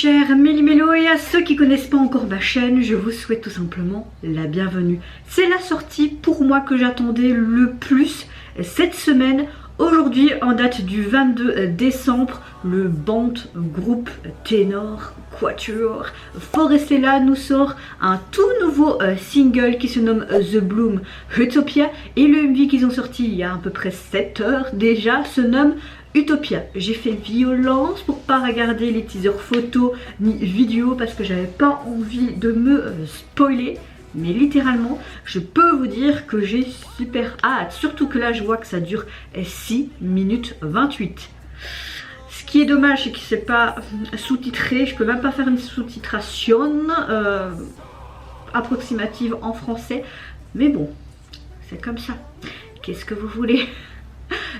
chers Méli-Mélo, et à ceux qui connaissent pas encore ma chaîne, je vous souhaite tout simplement la bienvenue. C'est la sortie pour moi que j'attendais le plus cette semaine. Aujourd'hui, en date du 22 décembre, le band groupe ténor quatuor Forestella nous sort un tout nouveau single qui se nomme The Bloom Utopia, et le MV qu'ils ont sorti il y a à peu près 7 heures déjà se nomme Utopia. J'ai fait violence pour pas regarder les teasers photos ni vidéos parce que j'avais pas envie de me spoiler. Mais littéralement, je peux vous dire que j'ai super hâte. Surtout que là, je vois que ça dure 6 minutes 28. Ce qui est dommage, c'est que c'est pas sous-titré. Je peux même pas faire une sous-titration approximative en français. Mais bon, c'est comme ça. Qu'est-ce que vous voulez?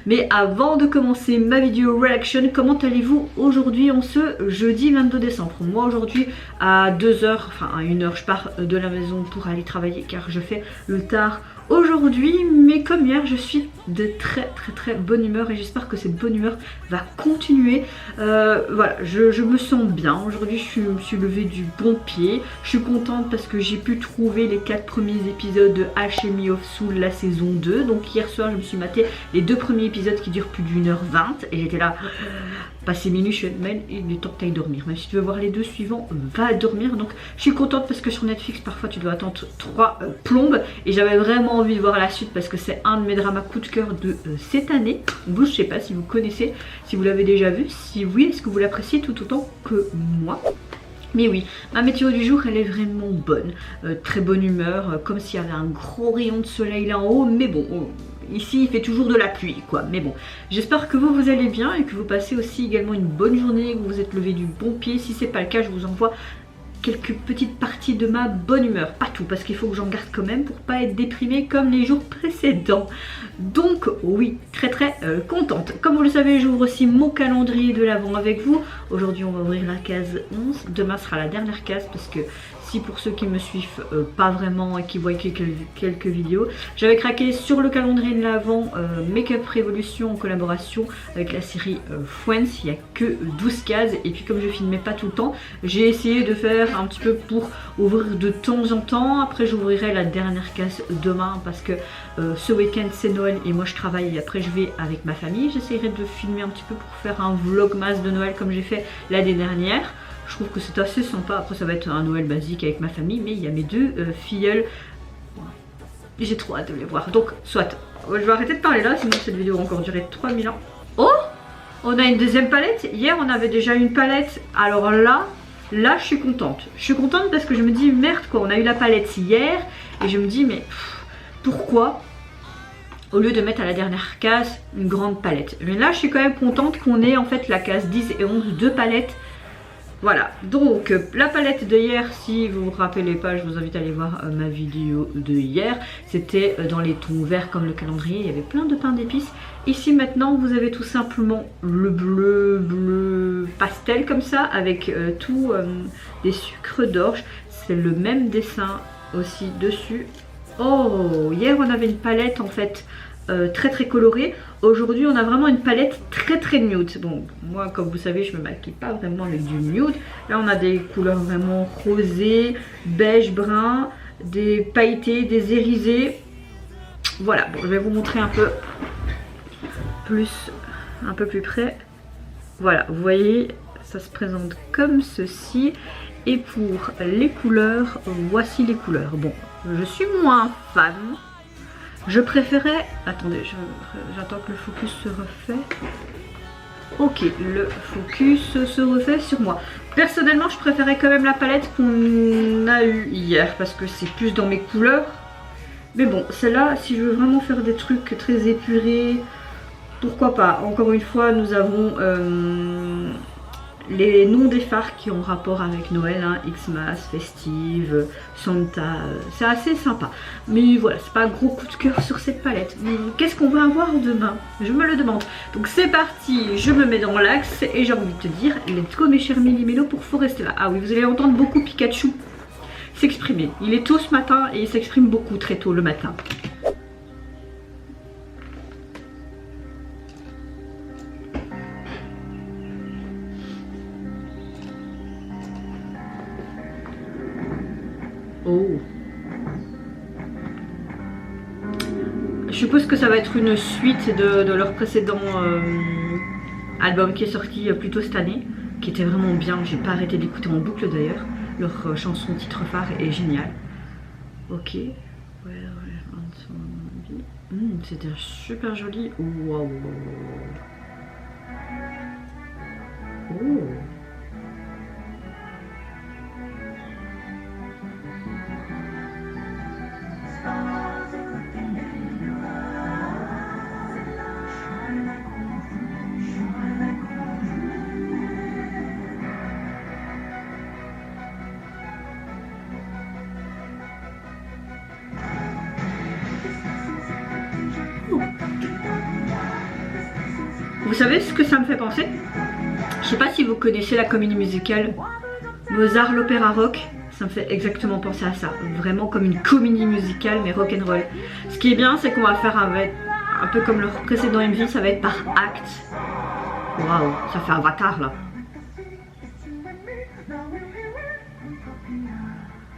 Mais avant de commencer ma vidéo reaction, comment allez-vous aujourd'hui en ce jeudi 22 décembre? Moi aujourd'hui à 2h, enfin à 1h, je pars de la maison pour aller travailler car je fais le tard aujourd'hui, mais comme hier je suis de très bonne humeur et j'espère que cette bonne humeur va continuer. Voilà, je me sens bien. Aujourd'hui je me suis levée du bon pied. Je suis contente parce que j'ai pu trouver les 4 premiers épisodes de Alchemy of Soul, la saison 2. Donc hier soir je me suis maté les 2 premiers épisodes qui durent plus d'1h20 et j'étais là, passé minuit, je suis même il est temps que tu ailles dormir. Même si tu veux voir les 2 suivants, va dormir. Donc je suis contente parce que sur Netflix parfois tu dois attendre 3 plombes et j'avais vraiment envie de voir la suite parce que c'est un de mes dramas coup de cœur de cette année. Vous, je sais pas si vous connaissez, si vous l'avez déjà vu, si oui, est-ce que vous l'appréciez tout autant que moi? Mais oui, ma météo du jour elle est vraiment bonne, très bonne humeur, comme s'il y avait un gros rayon de soleil là en haut, mais bon, ici il fait toujours de la pluie quoi, mais bon, j'espère que vous allez bien et que vous passez aussi également une bonne journée, que vous vous êtes levé du bon pied. Si c'est pas le cas, je vous envoie quelques petites parties de ma bonne humeur, pas tout parce qu'il faut que j'en garde quand même pour pas être déprimée comme les jours précédents. Donc oui, très contente. Comme vous le savez, j'ouvre aussi mon calendrier de l'Avent avec vous. Aujourd'hui on va ouvrir la case 11, demain sera la dernière case parce que si pour ceux qui me suivent pas vraiment et qui voient quelques vidéos, j'avais craqué sur le calendrier de l'Avent Make-up Révolution en collaboration avec la série Friends. Il n'y a que 12 cases et puis comme je filmais pas tout le temps, j'ai essayé de faire un petit peu pour ouvrir de temps en temps. Après j'ouvrirai la dernière case demain parce que ce week-end c'est Noël et moi je travaille et après je vais avec ma famille. J'essaierai de filmer un petit peu pour faire un vlogmas de Noël comme j'ai fait l'année dernière. Je trouve que c'est assez sympa. Après ça va être un Noël basique avec ma famille, mais il y a mes 2 filleuls. J'ai trop hâte de les voir. Donc soit, je vais arrêter de parler là, sinon cette vidéo va encore durer 3000 ans. Oh, on a une deuxième palette. Hier on avait déjà une palette. Alors là je suis contente. Je suis contente parce que je me dis merde quoi, on a eu la palette hier. Et je me dis mais pourquoi au lieu de mettre à la dernière case une grande palette? Mais là je suis quand même contente qu'on ait en fait la case 10 et 11, 2 palettes. Voilà, donc la palette de hier, si vous vous rappelez pas, je vous invite à aller voir ma vidéo de hier. C'était dans les tons verts comme le calendrier, il y avait plein de pain d'épices. Ici maintenant vous avez tout simplement le bleu pastel comme ça avec tout des sucres d'orge. C'est le même dessin aussi dessus. Oh, hier on avait une palette en fait très colorée. Aujourd'hui on a vraiment une palette très nude. Bon, moi comme vous savez je me maquille pas vraiment avec du nude. Là on a des couleurs vraiment rosées, beige, brun, des pailletés, des irisés. Voilà, bon je vais vous montrer un peu plus près. Voilà, vous voyez ça se présente comme ceci. Et pour les couleurs, voici les couleurs. Bon, je suis moins fan. Je préférais... Attendez, j'attends que le focus se refait. Ok, le focus se refait sur moi. Personnellement, je préférais quand même la palette qu'on a eue hier parce que c'est plus dans mes couleurs. Mais bon, celle-là, si je veux vraiment faire des trucs très épurés, pourquoi pas. Encore une fois, nous avons les noms des phares qui ont rapport avec Noël, hein, Xmas, Festive, Santa, c'est assez sympa. Mais voilà, c'est pas un gros coup de cœur sur cette palette. Qu'est-ce qu'on va avoir demain? Je me le demande. Donc c'est parti, je me mets dans l'axe et j'ai envie de te dire, let's go mes chers Méli-Mélo pour Forestella. Ah oui, vous allez entendre beaucoup Pikachu s'exprimer. Il est tôt ce matin et il s'exprime beaucoup très tôt le matin. Oh. Je suppose que ça va être une suite de leur précédent album qui est sorti plus tôt cette année, qui était vraiment bien. J'ai pas arrêté d'écouter en boucle d'ailleurs. Leur chanson titre phare est géniale. Ok. C'était super joli. Wow. Oh. Vous savez ce que ça me fait penser? Je sais pas si vous connaissez la comédie musicale Mozart l'opéra rock. Ça me fait exactement penser à ça. Vraiment comme une comédie musicale mais rock'n'roll. Ce qui est bien, c'est qu'on va faire avec, un peu comme leur précédent MV, ça va être par acte. Waouh, ça fait Avatar là.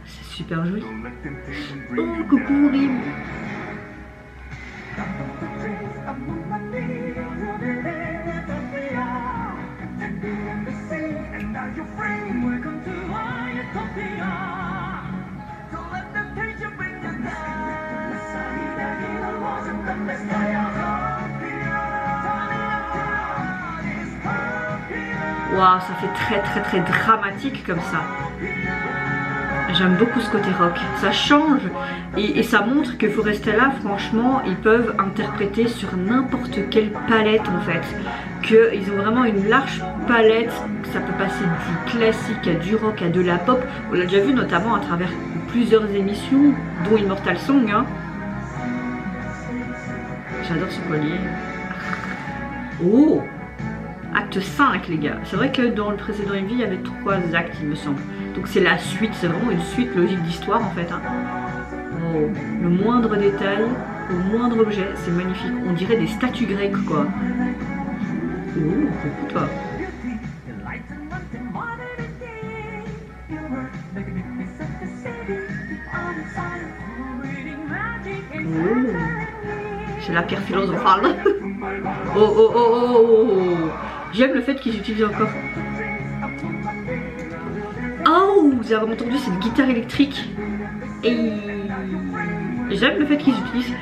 C'est super joli. Oh, coucou Rim. Waouh, ça fait très dramatique comme ça. J'aime beaucoup ce côté rock. Ça change et ça montre que Forestella, franchement, ils peuvent interpréter sur n'importe quelle palette en fait. Qu'ils ont vraiment une large palette. Ça peut passer du classique à du rock à de la pop. On l'a déjà vu notamment à travers plusieurs émissions, dont Immortal Song. Hein. J'adore ce collier. Oh! Acte 5 les gars. C'est vrai que dans le précédent MV il y avait 3 actes il me semble. Donc c'est la suite, c'est vraiment une suite logique d'histoire en fait. Hein. Oh, le moindre détail, le moindre objet, c'est magnifique. On dirait des statues grecques quoi. Oh, écoute toi. Oh. C'est la pierre philosophale. Oh. J'aime le fait qu'ils utilisent encore. Oh, vous avez entendu cette guitare électrique. Et j'aime le fait qu'ils utilisent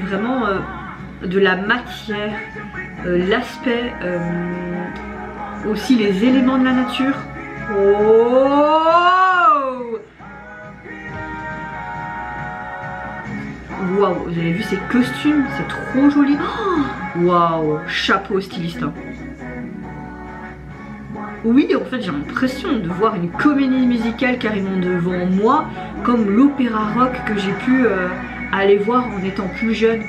vraiment de la matière, l'aspect, aussi les éléments de la nature. Oh! Waouh, vous avez vu ces costumes, c'est trop joli. Waouh, chapeau styliste. Hein. Oui, en fait, j'ai l'impression de voir une comédie musicale carrément devant moi, comme l'opéra rock que j'ai pu aller voir en étant plus jeune.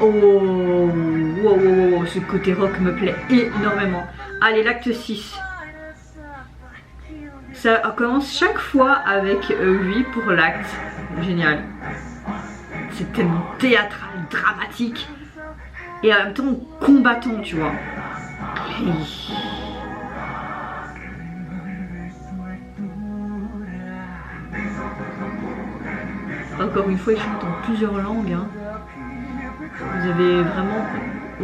Oh, wow, ce côté rock me plaît énormément. Allez, l'acte 6. Ça commence chaque fois avec 8 pour l'acte. Génial. C'est tellement théâtral, dramatique. Et en même temps combattant, tu vois. Encore une fois, ils chantent en plusieurs langues. Hein. Vous avez vraiment...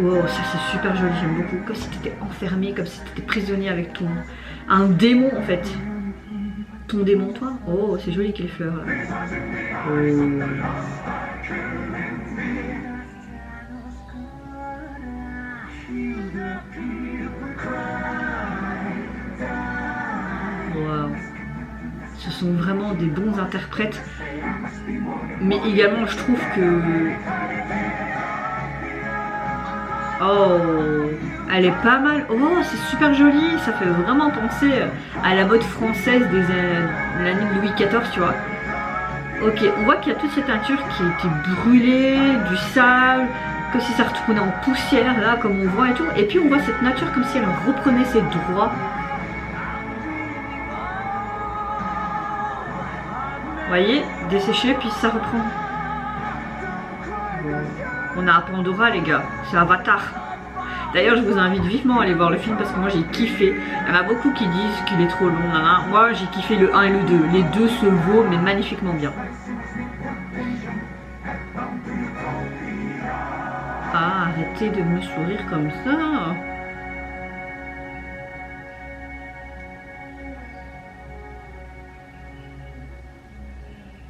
Oh, ça c'est super joli, j'aime beaucoup. Comme si tu étais enfermé, comme si tu étais prisonnier avec ton... Un démon en fait. Ton démon, toi. Oh, c'est joli qu'il fleurs. Oh. Wow. Ce sont vraiment des bons interprètes. Mais également, je trouve que... Oh, elle est pas mal. Oh, c'est super joli. Ça fait vraiment penser à la mode française de l'année Louis XIV, tu vois. Ok, on voit qu'il y a toute cette teinture qui a été brûlée, du sable, comme si ça retournait en poussière, là, comme on voit et tout. Et puis on voit cette nature comme si elle reprenait ses droits. Vous voyez, desséché, puis ça reprend. On a Pandora, les gars. C'est Avatar. D'ailleurs je vous invite vivement à aller voir le film parce que moi j'ai kiffé. Il y en a beaucoup qui disent qu'il est trop long, moi j'ai kiffé le 1 et le 2. Les deux se vaut mais magnifiquement bien. Ah, arrêtez de me sourire comme ça.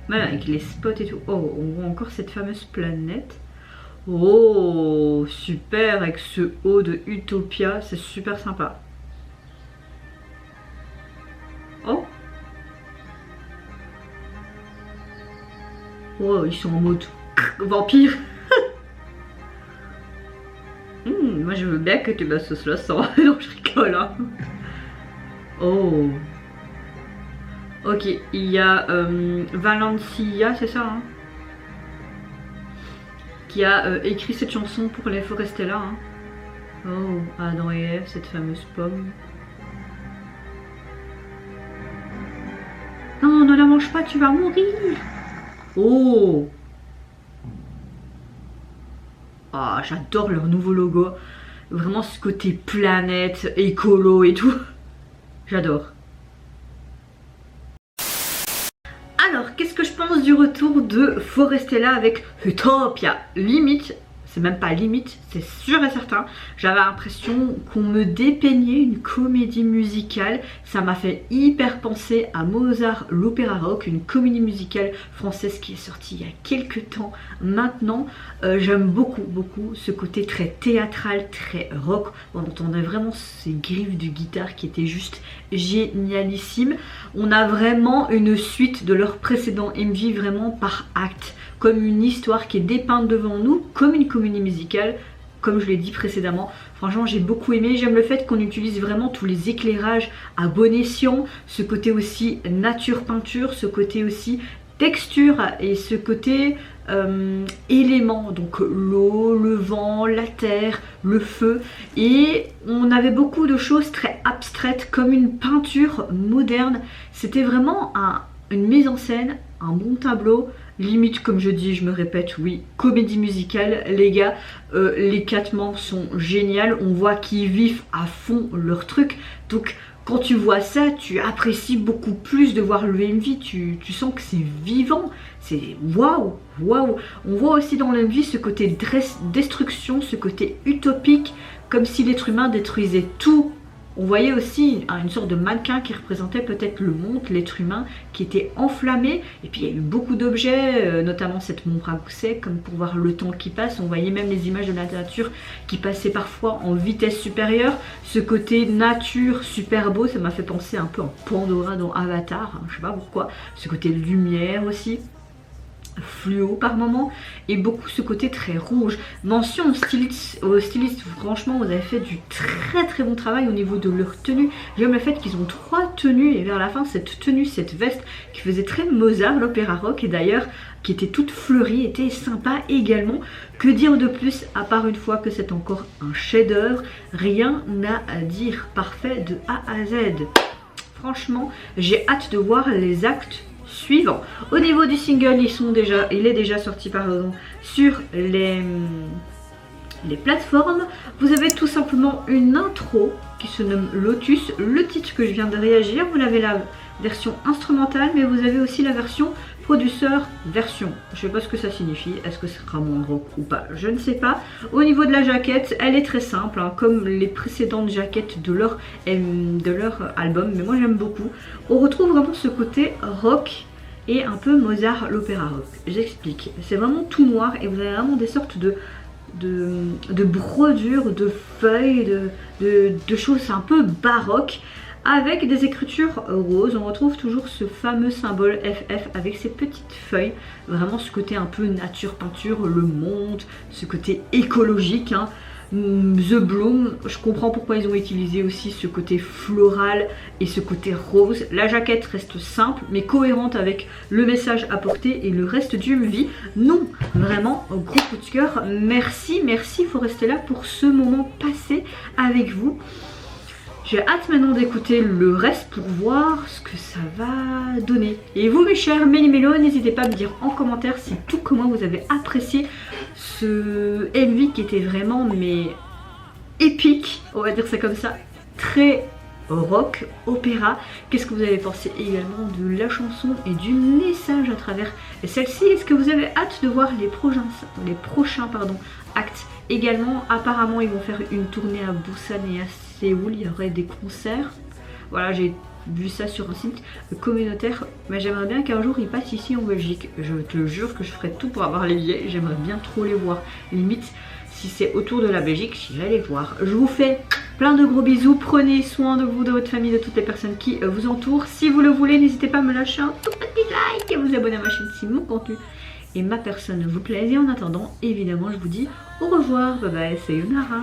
Voilà, avec les spots et tout. Oh, on voit encore cette fameuse planète. Oh, super, avec ce haut de Utopia, c'est super sympa. Oh. Oh, ils sont en mode vampire. Moi je veux bien que tu me sauces le sang. Non, je rigole, hein. Oh. Ok, il y a Valencia, c'est ça, hein, qui a écrit cette chanson pour les Forestella. Hein. Oh, Adam et Ève, cette fameuse pomme. Non, ne la mange pas, tu vas mourir. Oh. Ah, j'adore leur nouveau logo. Vraiment ce côté planète, écolo et tout. J'adore. Alors, qu'est-ce que je pense du retour de Forestella avec Utopia? Limite, c'est même pas limite, c'est sûr et certain. J'avais l'impression qu'on me dépeignait une comédie musicale. Ça m'a fait hyper penser à Mozart, l'opéra rock, une comédie musicale française qui est sortie il y a quelques temps maintenant. J'aime beaucoup ce côté très théâtral, très rock. On entendait vraiment ces griffes de guitare qui étaient juste génialissimes. On a vraiment une suite de leur précédent MV vraiment par acte, comme une histoire qui est dépeinte devant nous, comme une comédie musicale, comme je l'ai dit précédemment. Franchement, j'ai beaucoup aimé. J'aime le fait qu'on utilise vraiment tous les éclairages à bon escient, ce côté aussi nature peinture, ce côté aussi texture et ce côté éléments, donc l'eau, le vent, la terre, le feu. Et on avait beaucoup de choses très abstraites, comme une peinture moderne. C'était vraiment une mise en scène, un bon tableau. Limite, comme je dis, je me répète, oui, comédie musicale, les gars, les 4 membres sont géniaux, on voit qu'ils vivent à fond leur truc, donc quand tu vois ça, tu apprécies beaucoup plus de voir le MV, tu sens que c'est vivant, c'est waouh, waouh. On voit aussi dans le MV ce côté destruction, ce côté utopique, comme si l'être humain détruisait tout. On voyait aussi une sorte de mannequin qui représentait peut-être le monde, l'être humain, qui était enflammé. Et puis il y a eu beaucoup d'objets, notamment cette montre à gousset, comme pour voir le temps qui passe. On voyait même les images de la nature qui passaient parfois en vitesse supérieure. Ce côté nature super beau, ça m'a fait penser un peu en Pandora dans Avatar, hein, je sais pas pourquoi. Ce côté lumière aussi, fluo par moment, et beaucoup ce côté très rouge. Mention aux stylistes, franchement vous avez fait du très bon travail au niveau de leur tenue. J'aime le fait qu'ils ont 3 tenues, et vers la fin cette tenue, cette veste qui faisait très Mozart, l'opéra rock, et d'ailleurs qui était toute fleurie, était sympa également. Que dire de plus à part une fois que c'est encore un chef-d'œuvre, rien à dire, parfait de A à Z. Franchement j'ai hâte de voir les actes suivant. Au niveau du single, il est déjà sorti sur les plateformes. Vous avez tout simplement une intro qui se nomme Lotus, le titre que je viens de réagir. Vous avez la version instrumentale, mais vous avez aussi la version producer version. Je sais pas ce que ça signifie, est-ce que ce sera moins rock ou pas, je ne sais pas. Au niveau de la jaquette, elle est très simple, hein, comme les précédentes jaquettes de leur album, mais moi j'aime beaucoup. On retrouve vraiment ce côté rock et un peu Mozart, l'opéra rock. J'explique, c'est vraiment tout noir et vous avez vraiment des sortes de brodures, de feuilles, de choses un peu baroques, avec des écritures roses. On retrouve toujours ce fameux symbole FF avec ces petites feuilles, vraiment ce côté un peu nature peinture, le monde, ce côté écologique, hein. The Bloom, je comprends pourquoi ils ont utilisé aussi ce côté floral et ce côté rose. La jaquette reste simple mais cohérente avec le message apporté, et le reste du MV, non, vraiment un gros coup de cœur. Merci Forestella pour ce moment passé avec vous. J'ai hâte maintenant d'écouter le reste pour voir ce que ça va donner. Et vous mes chers méli-mélos, n'hésitez pas à me dire en commentaire si tout comme moi vous avez apprécié ce MV qui était vraiment épique, on va dire ça comme ça, très rock, opéra. Qu'est-ce que vous avez pensé également de la chanson et du message à travers celle-ci? Est-ce que vous avez hâte de voir les prochains actes? Également, apparemment, ils vont faire une tournée à Busan et à Séoul, il y aurait des concerts. Voilà, j'ai vu ça sur un site communautaire, mais j'aimerais bien qu'un jour ils passent ici en Belgique. Je te jure que je ferai tout pour avoir les billets, j'aimerais bien trop les voir. Limite, si c'est autour de la Belgique, j'irai les voir. Je vous fais plein de gros bisous, prenez soin de vous, de votre famille, de toutes les personnes qui vous entourent. Si vous le voulez, n'hésitez pas à me lâcher un tout petit like et à vous abonner à ma chaîne si mon contenu et ma personne vous plaise. Et en attendant, évidemment, je vous dis au revoir, bye bye, c'est Yonara.